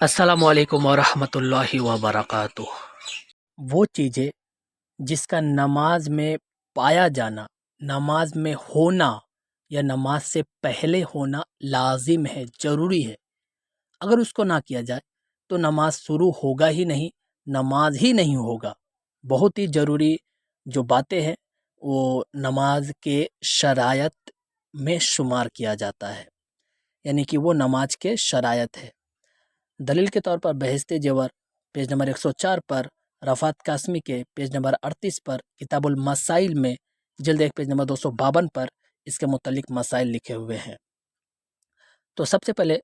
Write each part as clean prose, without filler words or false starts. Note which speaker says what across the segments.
Speaker 1: السلام علیکم ورحمۃ اللہ وبرکاتہ۔ وہ چیزیں جس کا نماز میں پایا جانا، نماز میں ہونا یا نماز سے پہلے ہونا لازم ہے، ضروری ہے۔ اگر اس کو نہ کیا جائے تو نماز شروع ہوگا ہی نہیں، نماز ہی نہیں ہوگا۔ بہت ہی ضروری جو باتیں ہیں وہ نماز کے شرائط میں شمار کیا جاتا ہے، یعنی کہ وہ نماز کے شرائط ہے۔ دلیل کے طور پر بہشت جوہر پیج نمبر 104 پر، رفعت قاسمی کے پیج نمبر 38 پر، کتاب المسائل میں جلد 1 پیج نمبر 252 پر اس کے متعلق مسائل لکھے ہوئے ہیں۔ تو سب سے پہلے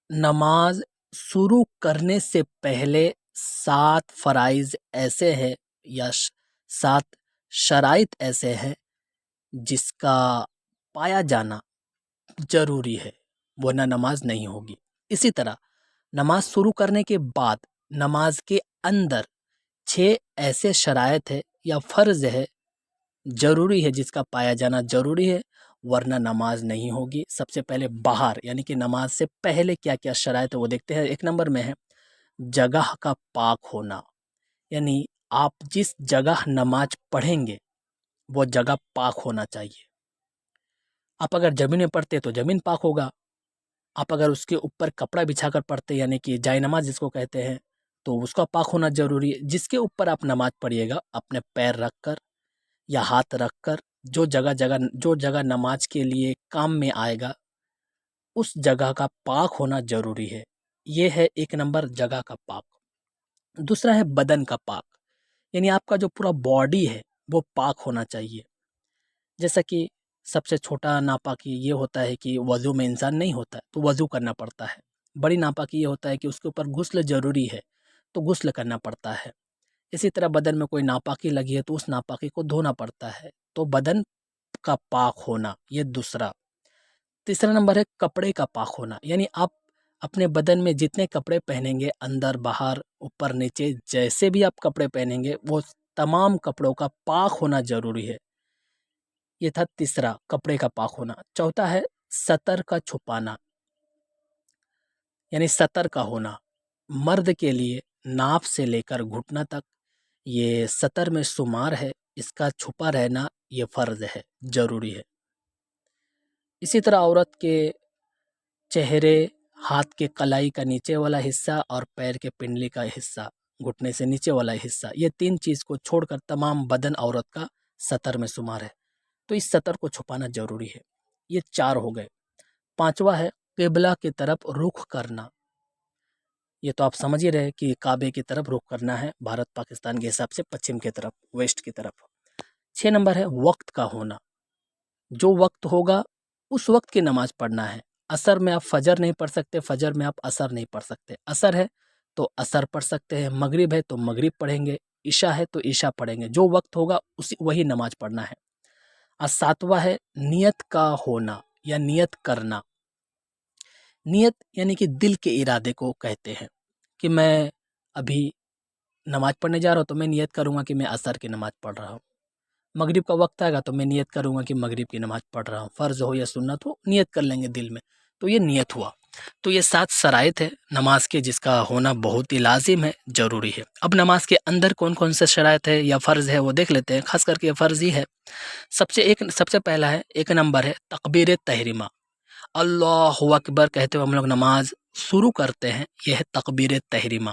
Speaker 1: نماز شروع کرنے سے پہلے 7 فرائض ایسے ہیں یا 7 شرائط ایسے ہیں جس کا پایا جانا ضروری ہے، ورنہ نماز نہیں ہوگی۔ اسی طرح نماز شروع کرنے کے بعد نماز کے اندر 6 ایسے شرائط ہے یا فرض ہے، ضروری ہے، جس کا پایا جانا ضروری ہے، ورنہ نماز نہیں ہوگی۔ سب سے پہلے باہر، یعنی کہ نماز سے پہلے کیا کیا شرائط ہے وہ دیکھتے ہیں۔ 1 نمبر میں ہے جگہ کا پاک ہونا، یعنی آپ جس جگہ نماز پڑھیں گے وہ جگہ پاک ہونا چاہیے۔ آپ اگر زمین میں پڑھتے تو زمین پاک ہوگا، آپ اگر اس کے اوپر کپڑا بچھا کر پڑھتے یعنی کہ جائے نماز جس کو کہتے ہیں تو اس کا پاک ہونا ضروری ہے۔ جس کے اوپر آپ نماز پڑھیے گا اپنے پیر رکھ کر یا ہاتھ رکھ کر، جو جگہ نماز کے لیے کام میں آئے گا اس جگہ کا پاک ہونا ضروری ہے۔ یہ ہے 1 نمبر، جگہ کا پاک۔ دوسرا ہے بدن کا پاک، یعنی آپ کا جو پورا باڈی ہے وہ پاک ہونا چاہیے۔ جیسا کہ سب سے چھوٹا ناپاکی یہ ہوتا ہے کہ وضو میں انسان نہیں ہوتا ہے تو وضو کرنا پڑتا ہے۔ بڑی ناپاکی یہ ہوتا ہے کہ اس کے اوپر غسل ضروری ہے تو غسل کرنا پڑتا ہے۔ اسی طرح بدن میں کوئی ناپاکی لگی ہے تو اس ناپاکی کو دھونا پڑتا ہے، تو بدن کا پاک ہونا یہ دوسرا۔ تیسرا نمبر ہے کپڑے کا پاک ہونا، یعنی آپ اپنے بدن میں جتنے کپڑے پہنیں گے، اندر باہر اوپر نیچے جیسے بھی آپ کپڑے پہنیں گے وہ تمام کپڑوں کا پاک ہونا ضروری ہے۔ یہ تھا تیسرا، کپڑے کا پاک ہونا۔ چوتھا ہے سطر کا چھپانا، یعنی سطر کا ہونا۔ مرد کے لیے ناف سے لے کر گھٹنا تک یہ سطر میں شمار ہے، اس کا چھپا رہنا یہ فرض ہے، ضروری ہے۔ اسی طرح عورت کے چہرے، ہاتھ کے کلائی کا نیچے والا حصہ اور پیر کے پنڈلی کا حصہ، گھٹنے سے نیچے والا حصہ، یہ 3 چیز کو چھوڑ کر تمام بدن عورت کا سطر میں شمار ہے، تو اس سطر کو چھپانا ضروری ہے۔ یہ 4 ہو گئے۔ 5واں ہے قبلہ کی طرف رخ کرنا۔ یہ تو آپ سمجھ ہی رہے کہ کعبے کی طرف رخ کرنا ہے، بھارت پاکستان کے حساب سے پچھم کی طرف، ویسٹ کی طرف۔ 6 نمبر ہے وقت کا ہونا، جو وقت ہوگا اس وقت کی نماز پڑھنا ہے۔ عصر میں آپ فجر نہیں پڑھ سکتے، فجر میں آپ عصر نہیں پڑھ سکتے۔ عصر ہے تو عصر پڑھ سکتے ہیں، مغرب ہے تو مغرب پڑھیں گے، عشاء ہے تو عشاء پڑھیں گے، جو وقت ہوگا وہی نماز پڑھنا ہے۔ اور 7واں ہے نیت کا ہونا یا نیت کرنا۔ نیت یعنی کہ دل کے ارادے کو کہتے ہیں کہ میں ابھی نماز پڑھنے جا رہا ہوں تو میں نیت کروں گا کہ میں عصر کی نماز پڑھ رہا ہوں۔ مغرب کا وقت آئے گا تو میں نیت کروں گا کہ مغرب کی نماز پڑھ رہا ہوں، فرض ہو یا سنت ہو نیت کر لیں گے دل میں، تو یہ نیت ہوا۔ تو یہ 7 شرائط ہے نماز کے جس کا ہونا بہت ہی لازم ہے، ضروری ہے۔ اب نماز کے اندر کون کون سے شرائط ہے یا فرض ہے وہ دیکھ لیتے ہیں، خاص کر کے فرض ہی ہے۔ سب سے پہلا ہے 1 نمبر ہے تکبیر تحریمہ، اللہ اکبر کہتے ہوئے ہم لوگ نماز شروع کرتے ہیں، یہ ہے تکبیر تحریمہ۔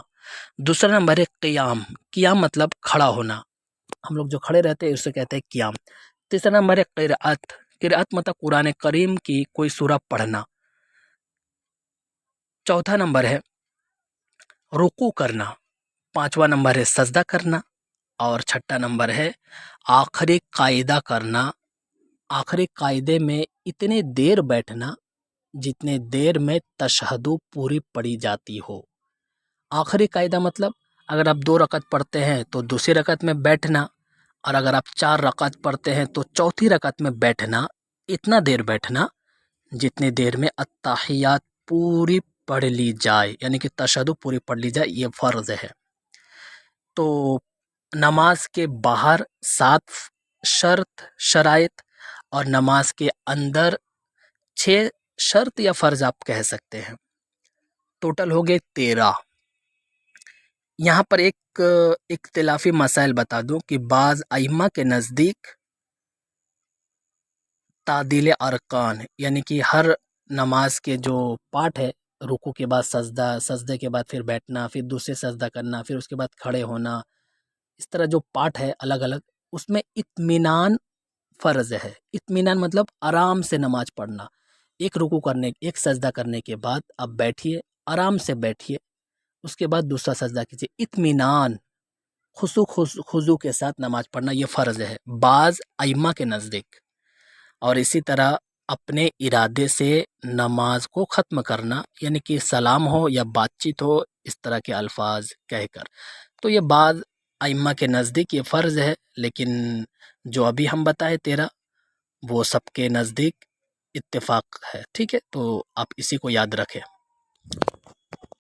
Speaker 1: دوسرا نمبر ہے قیام، قیام مطلب کھڑا ہونا، ہم لوگ جو کھڑے رہتے ہیں اسے کہتے ہیں قیام۔ تیسرا نمبر ہے قرأت، قرأت مطلب قرآن کریم کی کوئی سورہ پڑھنا۔ چوتھا نمبر ہے رکوع کرنا۔ 5واں نمبر ہے سجدہ کرنا، اور 6واں نمبر ہے آخری قاعدہ کرنا۔ آخری قاعدے میں اتنے دیر بیٹھنا جتنے دیر میں تشہدو پوری پڑھی جاتی ہو۔ آخری قاعدہ مطلب اگر آپ 2 رکعت پڑھتے ہیں تو دوسری رکعت میں بیٹھنا، اور اگر آپ 4 رکعت پڑھتے ہیں تو چوتھی رکعت میں بیٹھنا، اتنا دیر بیٹھنا جتنے دیر میں التحیات پوری پڑھ لی جائے، یعنی کہ تشہدو پوری پڑھ لی جائے، یہ فرض ہے۔ تو نماز کے باہر 7 شرائط اور نماز کے اندر 6 شرط یا فرض آپ کہہ سکتے ہیں، ٹوٹل ہو گئے 13۔ یہاں پر ایک اختلافی مسائل بتا دوں کہ بعض ائمہ کے نزدیک تعدیل ارکان یعنی کہ ہر نماز کے جو پارٹ ہے، رکوع کے بعد سجدہ، سجدے کے بعد پھر بیٹھنا، پھر دوسرے سجدہ کرنا، پھر اس کے بعد کھڑے ہونا، اس طرح جو پارٹ ہے الگ الگ، اس میں اطمینان فرض ہے۔ اطمینان مطلب آرام سے نماز پڑھنا۔ ایک رکوع کرنے، ایک سجدہ کرنے کے بعد اب بیٹھیے، آرام سے بیٹھیے، اس کے بعد دوسرا سجدہ کیجیے۔ اطمینان، خضوع کے ساتھ نماز پڑھنا یہ فرض ہے بعض ائمہ کے نزدیک۔ اور اسی طرح اپنے ارادے سے نماز کو ختم کرنا، یعنی کہ سلام ہو یا بات چیت ہو، اس طرح کے الفاظ کہہ کر، تو یہ بعض ائمہ کے نزدیک یہ فرض ہے، لیکن جو ابھی ہم بتائے 13 وہ سب کے نزدیک اتفاق ہے۔ ٹھیک ہے، تو آپ اسی کو یاد رکھیں۔